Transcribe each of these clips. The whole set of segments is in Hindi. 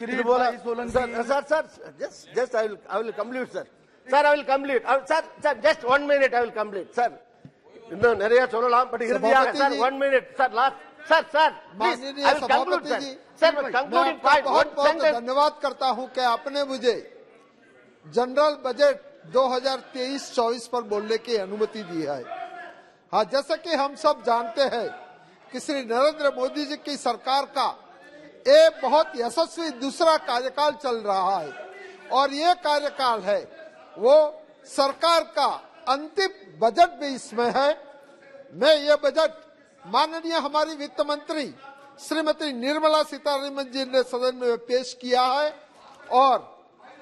Just I will complete, sir. Sir, I will complete. Sir, just 1 minute, I will complete, sir. No, Nariya Solalam, but sir, 1 minute, sir, last. Sir, please, I will conclude, sir. Sir, concluding point. बहुत धन्यवाद करता हूं कि आपने मुझे जनरल बजट 2023-24 पर बोलने की अनुमति दी है। हाँ, जैसा कि हम सब जानते हैं कि श्री नरेंद्र मोदी जी की सरकार का एक बहुत यशस्वी दूसरा कार्यकाल चल रहा है और ये कार्यकाल है वो सरकार का अंतिम बजट भी इसमें है। मैं ये बजट माननीय हमारी वित्त मंत्री श्रीमती निर्मला सीतारमण जी ने सदन में पेश किया है और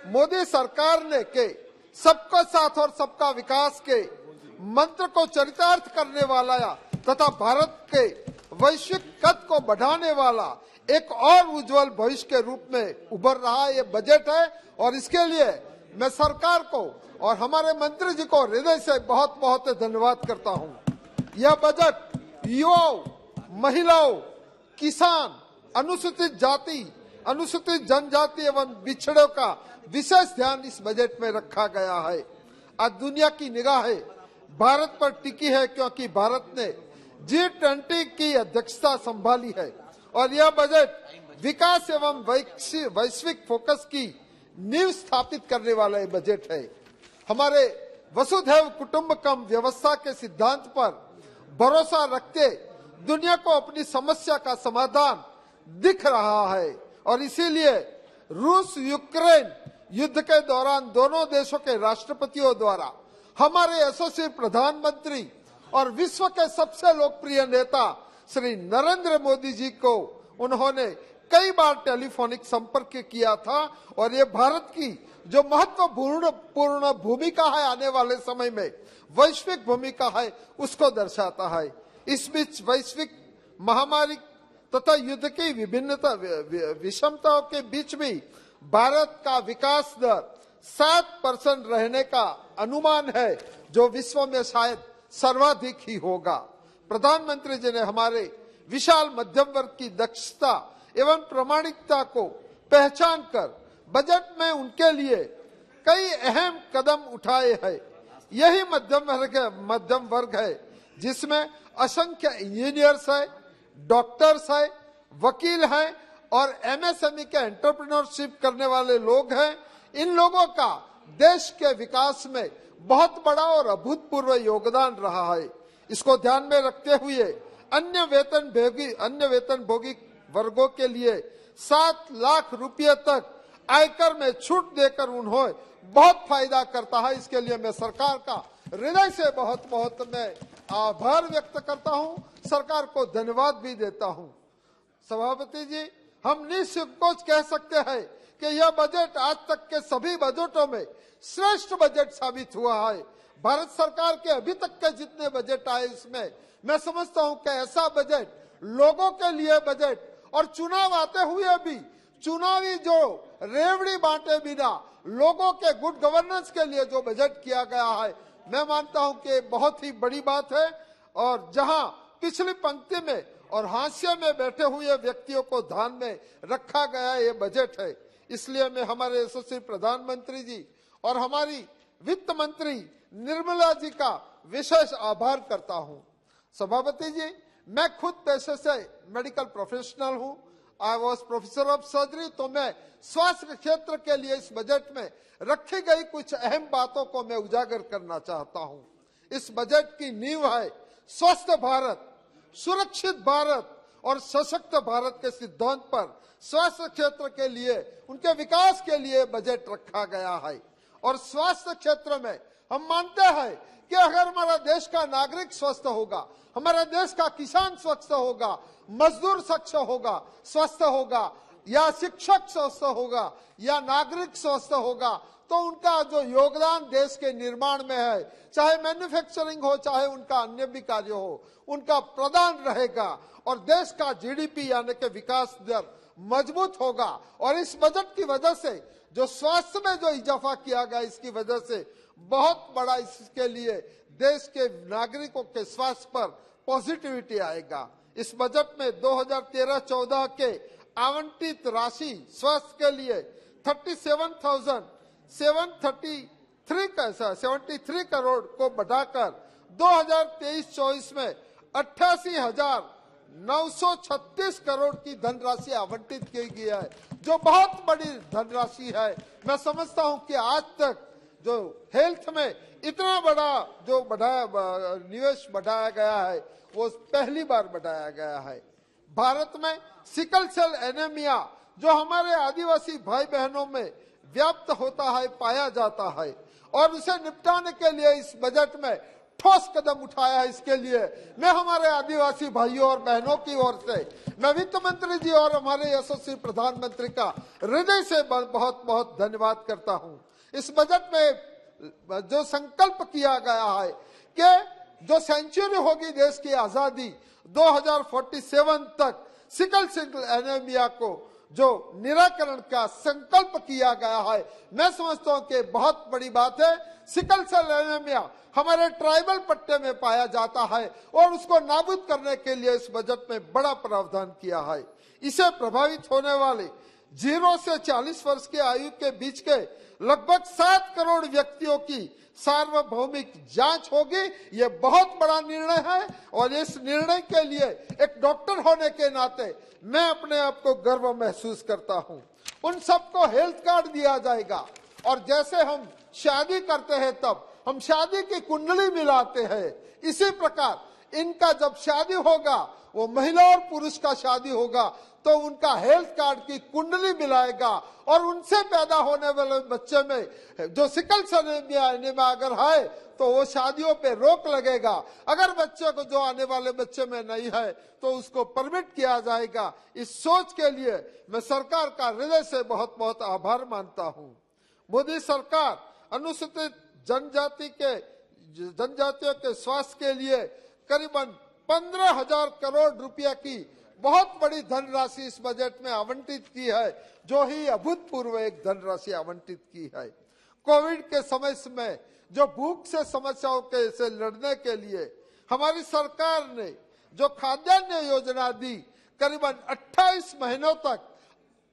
मोदी सरकार ने के सबका साथ और सबका विकास के मंत्र को चरितार्थ करने वाला तथा भारत के वैश्विक कद को बढ़ाने वाला एक और उज्जवल भविष्य के रूप में उभर रहा ये बजट है और इसके लिए मैं सरकार को और हमारे मंत्री जी को हृदय से बहुत बहुत धन्यवाद करता हूं। यह बजट युवाओं, महिलाओं, किसान, अनुसूचित जाति, अनुसूचित जनजाति एवं पिछड़ों का विशेष ध्यान इस बजट में रखा गया है। आज दुनिया की निगाहें भारत पर टिकी है क्योंकि भारत ने G20 की अध्यक्षता संभाली है और यह बजट विकास एवं वैश्विक फोकस की नींव स्थापित करने वाला बजट है। हमारे वसुधैव कुटुंबकम व्यवस्था के सिद्धांत पर भरोसा रखते दुनिया को अपनी समस्या का समाधान दिख रहा है और इसीलिए रूस यूक्रेन युद्ध के दौरान दोनों देशों के राष्ट्रपतियों द्वारा हमारे यशस्वी प्रधानमंत्री और विश्व के सबसे लोकप्रिय नेता श्री नरेंद्र मोदी जी को उन्होंने कई बार टेलीफोनिक संपर्क किया था और ये भारत की जो महत्वपूर्ण भूमिका है आने वाले समय में वैश्विक भूमिका है उसको दर्शाता है। इस बीच वैश्विक महामारी तथा युद्ध की विभिन्नता विषमताओं के बीच भी भारत का विकास दर 7% रहने का अनुमान है जो विश्व में शायद सर्वाधिक ही होगा। प्रधानमंत्री जी ने हमारे विशाल मध्यम वर्ग की दक्षता एवं प्रामाणिकता को पहचान कर बजट में उनके लिए कई अहम कदम उठाए हैं। यही मध्यम वर्ग है जिसमें असंख्य इंजीनियर्स है, डॉक्टर्स है, वकील हैं और एमएसएमई के एंटरप्रेन्योरशिप करने वाले लोग हैं। इन लोगों का देश के विकास में बहुत बड़ा और अभूतपूर्व योगदान रहा है। इसको ध्यान में रखते हुए अन्य वेतनभोगी वर्गों के लिए 7 लाख रुपये तक आयकर में छूट देकर उन्हें बहुत फायदा करता है। इसके लिए मैं सरकार का हृदय से बहुत मैं आभार व्यक्त करता हूं, सरकार को धन्यवाद भी देता हूं। सभापति जी, हम निसंकोच कह सकते हैं कि यह बजट आज तक के सभी बजटों में श्रेष्ठ बजट साबित हुआ है। भारत सरकार के अभी तक के जितने बजट आए इसमें मैं समझता हूं कि ऐसा बजट, लोगों के लिए बजट और चुनाव आते हुए भी चुनावी जो रेवड़ी बांटे बिना लोगों के गुड गवर्नेंस के लिए जो बजट किया गया है, मैं मानता हूं कि बहुत ही बड़ी बात है। और जहां पिछली पंक्ति में और हाशिए में बैठे हुए व्यक्तियों को ध्यान में रखा गया ये बजट है, इसलिए मैं हमारे यशस्वी प्रधानमंत्री जी और हमारी वित्त मंत्री निर्मला जी का विशेष आभार करता हूं। सभापति जी, मैं खुद पेशे से मेडिकल प्रोफेशनल हूं। I was professor of surgery, तो मैं स्वास्थ्य क्षेत्र के लिए इस बजट में रखी गई कुछ अहम बातों को मैं उजागर करना चाहता हूं। इस बजट की नींव है स्वस्थ भारत, सुरक्षित भारत और सशक्त भारत के सिद्धांत पर स्वास्थ्य क्षेत्र के लिए, उनके विकास के लिए बजट रखा गया है। और स्वास्थ्य क्षेत्र में हम मानते हैं कि अगर हमारा देश का नागरिक स्वस्थ होगा, हमारा देश का किसान स्वस्थ होगा, मजदूर स्वस्थ होगा या शिक्षक स्वस्थ होगा या नागरिक स्वस्थ होगा, तो उनका जो योगदान देश के निर्माण में है, चाहे मैन्युफैक्चरिंग हो चाहे उनका अन्य भी कार्य हो, उनका प्रदान रहेगा और देश का जीडीपी यानी कि विकास दर मजबूत होगा। और इस बजट की वजह से जो स्वास्थ्य में जो इजाफा किया गया, इसकी वजह से बहुत बड़ा इसके लिए देश के नागरिकों के स्वास्थ्य पर पॉजिटिविटी आएगा। इस बजट में 2013-14 के आवंटित राशि स्वास्थ्य के लिए 37,733 करोड़ को बढ़ाकर 2023-24 में 88,936 करोड़ की धनराशि आवंटित की गई है, जो बहुत बड़ी धनराशि है। मैं समझता हूं कि आज तक जो हेल्थ में इतना बड़ा जो निवेश बढ़ाया गया है वो पहली बार बढ़ाया गया है। भारत में सिकल सेल एनीमिया जो हमारे आदिवासी भाई बहनों में व्याप्त होता है, पाया जाता है, और उसे निपटाने के लिए इस बजट में ठोस कदम उठाया है। इसके लिए मैं हमारे आदिवासी भाइयों और बहनों की ओर से मैं वित्त मंत्री जी और हमारे यशस्वी प्रधानमंत्री का हृदय से बहुत बहुत धन्यवाद करता हूं। इस बजट में जो संकल्प किया गया है कि जो सेंचुरी होगी देश की आजादी 2047 तक, सिकल सेल एनीमिया को जो निराकरण का संकल्प किया गया है, मैं समझता हूं कि बहुत बड़ी बात है। सिकल सेल एनीमिया हमारे ट्राइबल पट्टे में पाया जाता है और उसको नाबूद करने के लिए इस बजट में बड़ा प्रावधान किया है। इसे प्रभावित होने वाले 0 से 40 वर्ष की आयु के बीच के लगभग 7 करोड़ व्यक्तियों की सार्वभौमिक जांच होगी। ये बहुत बड़ा निर्णय है और इस निर्णय के लिए एक डॉक्टर होने के नाते मैं अपने आप को गर्व महसूस करता हूं। उन सबको हेल्थ कार्ड दिया जाएगा और जैसे हम शादी करते हैं तब हम शादी की कुंडली मिलाते हैं, इसी प्रकार इनका जब शादी होगा, वो महिला और पुरुष का शादी होगा, तो उनका हेल्थ कार्ड की कुंडली मिलाएगा और उनसे पैदा होने वाले बच्चे में जो सिकल सेल एनीमिया अगर है तो वो शादियों पे रोक लगेगा। अगर बच्चे को जो आने वाले बच्चे में नहीं है तो उसको परमिट किया जाएगा। इस सोच के लिए मैं सरकार का हृदय से बहुत बहुत आभार मानता हूँ। मोदी सरकार अनुसूचित जनजातियों के स्वास्थ्य के लिए करीबन 15,000 करोड़ रुपया की बहुत बड़ी धनराशि इस बजट में आवंटित की है, जो ही अभूतपूर्व एक धनराशि आवंटित की है। कोविड के समय में जो भूख से समस्याओं के से लड़ने के लिए हमारी सरकार ने जो खाद्यान्न योजना दी, करीबन 28 महीनों तक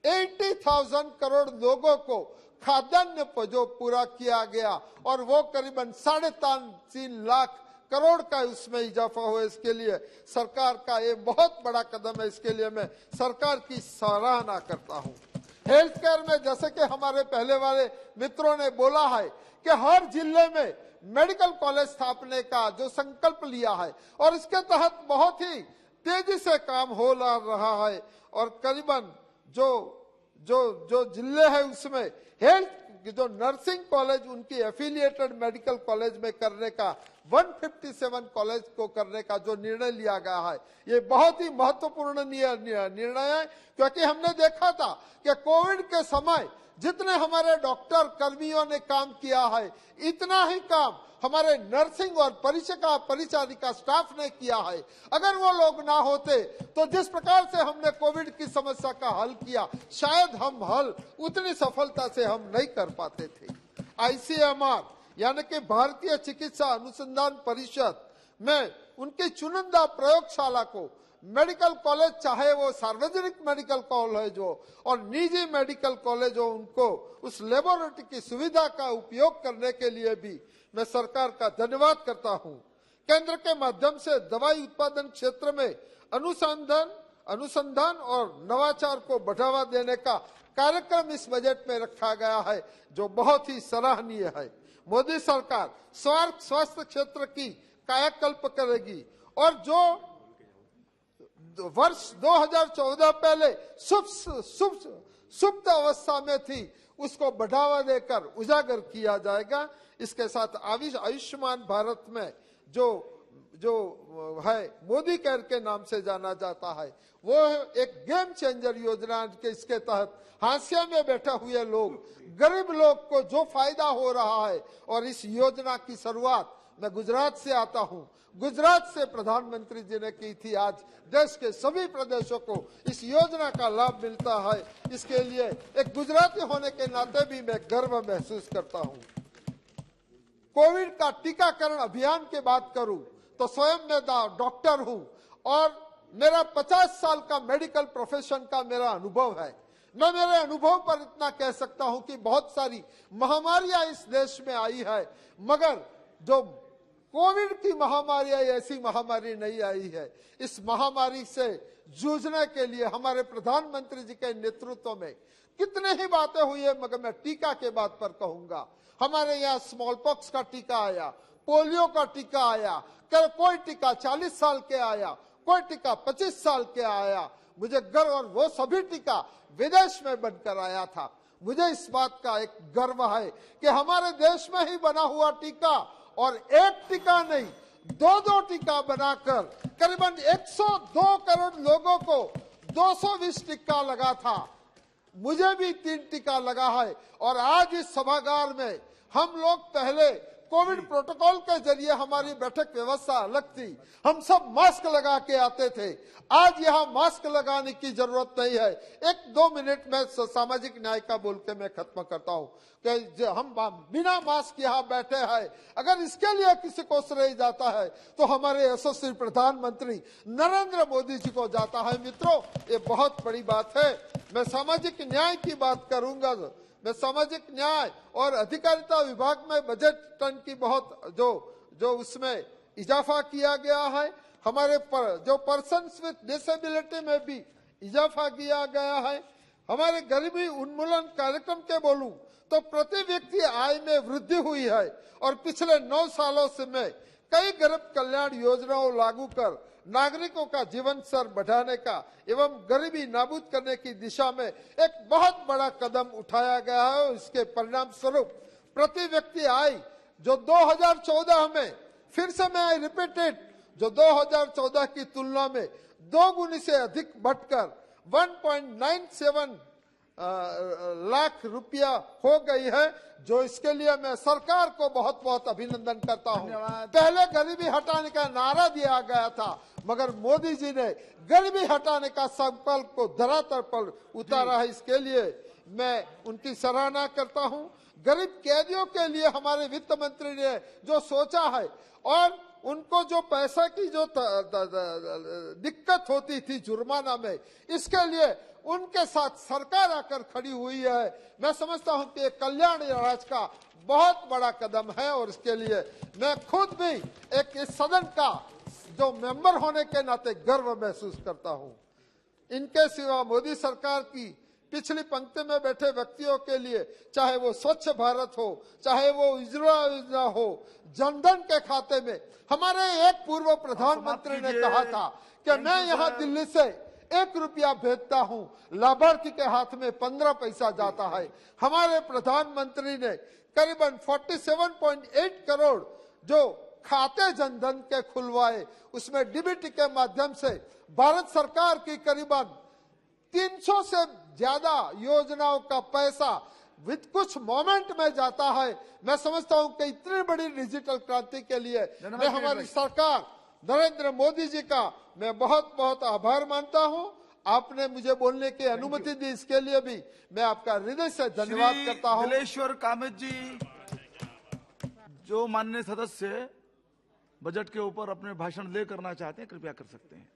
80,000 करोड़ लोगों को खाद्यान्न जो पूरा किया गया और वो करीबन 3.5 लाख करोड़ का उसमें इजाफा हुआ। इसके लिए सरकार का ये बहुत बड़ा कदम है। इसके लिए मैं सरकार की सराहना करता हूं। हेल्थ केयर में जैसे कि हमारे पहले वाले मित्रों ने बोला है कि हर जिले में मेडिकल कॉलेज स्थापने का जो संकल्प लिया है और इसके तहत बहुत ही तेजी से काम हो रहा है और करीबन जो जिले हैं उसमें हेल्थ जो नर्सिंग कॉलेज उनकी एफिलिएटेड मेडिकल कॉलेज में करने का 157 कॉलेज को करने का जो निर्णय लिया गया है, ये बहुत ही महत्वपूर्ण निर्णय है, क्योंकि हमने देखा था कि कोविड के समय जितने हमारे डॉक्टर कर्मियों ने काम किया है, इतना ही काम हमारे नर्सिंग और परिचारिका स्टाफ ने किया है। अगर वो लोग ना होते तो जिस प्रकार से हमने कोविड की समस्या का हल किया, शायद हम हल उतनी सफलता से हम नहीं कर पाते थे। ICMR यानी कि भारतीय चिकित्सा अनुसंधान परिषद में उनकी चुनिंदा प्रयोगशाला को मेडिकल कॉलेज, चाहे वो सार्वजनिक मेडिकल कॉलेज हो और निजी मेडिकल कॉलेज हो, उनको उस लेबोरेटरी की सुविधा का उपयोग करने के लिए भी मैं सरकार का धन्यवाद करता हूं। केंद्र के माध्यम से दवाई उत्पादन क्षेत्र में अनुसंधान और नवाचार को बढ़ावा देने का कार्यक्रम इस बजट में रखा गया है, जो बहुत ही सराहनीय है। मोदी सरकार स्वास्थ्य क्षेत्र की कायाकल्प करेगी और जो वर्ष 2014 पहले सुप्त अवस्था में थी, उसको बढ़ावा देकर उजागर किया जाएगा। इसके साथ आयुष्मान भारत में जो है मोदी केयर के नाम से जाना जाता है, वो एक गेम चेंजर योजना के इसके तहत हाशिया में बैठे हुए लोग, गरीब लोग को जो फायदा हो रहा है। और इस योजना की शुरुआत मैं गुजरात से आता हूं, गुजरात से प्रधानमंत्री जी ने की थी। आज देश के सभी प्रदेशों को इस योजना का लाभ मिलता है। इसके लिए एक गुजराती होने के नाते भी मैं गर्व महसूस करता हूं। कोविड का टीकाकरण अभियान की बात करूं तो स्वयं मैं डॉक्टर हूं और मेरा 50 साल का मेडिकल प्रोफेशन का मेरा अनुभव है। मैं मेरे अनुभव पर इतना कह सकता हूं कि बहुत सारी महामारियां इस देश में आई है, मगर जो कोविड की महामारी है, ऐसी महामारी नहीं आई है। इस महामारी से जूझने के लिए हमारे प्रधानमंत्री जी के नेतृत्व में कितने ही बातें हुई है, मगर मैं टीका के बात पर कहूंगा। हमारे यहाँ स्मॉल पॉक्स का टीका आया, पोलियो का टीका आया, कोई टीका 40 साल के आया, कोई टीका 25 साल के आया। मुझे गर्व, और वो सभी टीका विदेश में बनकर आया था। मुझे इस बात का एक गर्व है कि हमारे देश में ही बना हुआ टीका, और एक टीका नहीं, दो टीका बनाकर करीबन 102 करोड़ लोगों को 220 टीका लगा था। मुझे भी 3 टीका लगा है। और आज इस सभागार में हम लोग पहले कोविड प्रोटोकॉल के जरिए हमारी बैठक व्यवस्था अलग थी, हम सब मास्क लगा के आते थे। आज यहाँ मास्क लगाने की जरूरत नहीं है। 1-2 मिनट में सामाजिक न्याय का बोल के मैं खत्म करता हूँ कि हम बिना मास्क यहाँ बैठे हैं। अगर इसके लिए किसी को श्रेय जाता है तो हमारे यशस्वी प्रधानमंत्री नरेंद्र मोदी जी को जाता है। मित्रों, ये बहुत बड़ी बात है। मैं सामाजिक न्याय की बात करूंगा। मैं सामाजिक न्याय और अधिकारिता विभाग में बजट टन की बहुत जो उसमें इजाफा किया गया है। हमारे जो पर्सन्स विद डिसेबिलिटी में भी इजाफा किया गया है। हमारे गरीबी उन्मूलन कार्यक्रम के बोलूं तो प्रति व्यक्ति आय में वृद्धि हुई है, और पिछले 9 सालों से में कई गरीब कल्याण योजनाओं लागू कर नागरिकों का जीवन स्तर बढ़ाने का एवं गरीबी नाबूद करने की दिशा में एक बहुत बड़ा कदम उठाया गया है। इसके परिणाम स्वरूप प्रति व्यक्ति आय जो 2014 में, फिर से मैं रिपीटेड, जो 2014 की तुलना में 2 गुनी से अधिक बढ़कर 1.97 लाख रुपया हो गई है, जो इसके लिए मैं सरकार को बहुत बहुत अभिनंदन करता हूं। पहले गरीबी हटाने का नारा दिया गया था, मगर मोदी जी ने गरीबी हटाने का संकल्प को धरातल पर उतारा है। इसके लिए मैं उनकी सराहना करता हूं। गरीब कैदियों के लिए हमारे वित्त मंत्री ने जो सोचा है, और उनको जो पैसा की जो दिक्कत होती थी जुर्माना में, इसके लिए उनके साथ सरकार आकर खड़ी हुई है। मैं समझता हूं कि कल्याण राज का बहुत बड़ा कदम है, और इसके लिए मैं खुद भी एक इस सदन का जो मेंबर होने के नाते गर्व महसूस करता हूं। इनके सिवा मोदी सरकार की पिछली पंक्ति में बैठे व्यक्तियों के लिए, चाहे वो स्वच्छ भारत हो, चाहे वो उज्ज्वला योजना हो, जनधन के खाते में, हमारे एक पूर्व प्रधानमंत्री ने कहा था कि मैं यहाँ दिल्ली से 1 रुपया भेजता हूं, लाभार्थी के हाथ में 15 पैसा जाता है। हमारे प्रधानमंत्री ने करीबन 47.8 करोड़ जो खाते जनधन के खुलवाए, उसमें डीबीटी के माध्यम से भारत सरकार की करीबन 300 से ज्यादा योजनाओं का पैसा विद कुछ मोमेंट में जाता है। मैं समझता हूं कि इतनी बड़ी डिजिटल क्रांति के लिए मैं हमारी सरकार नरेंद्र मोदी जी का मैं बहुत बहुत आभार मानता हूं। आपने मुझे बोलने की अनुमति दी, इसके लिए भी मैं आपका हृदय से धन्यवाद करता हूं। दिलेश्वर कामत जी, जो माननीय सदस्य बजट के ऊपर अपने भाषण दे करना चाहते हैं, कृपया कर सकते हैं।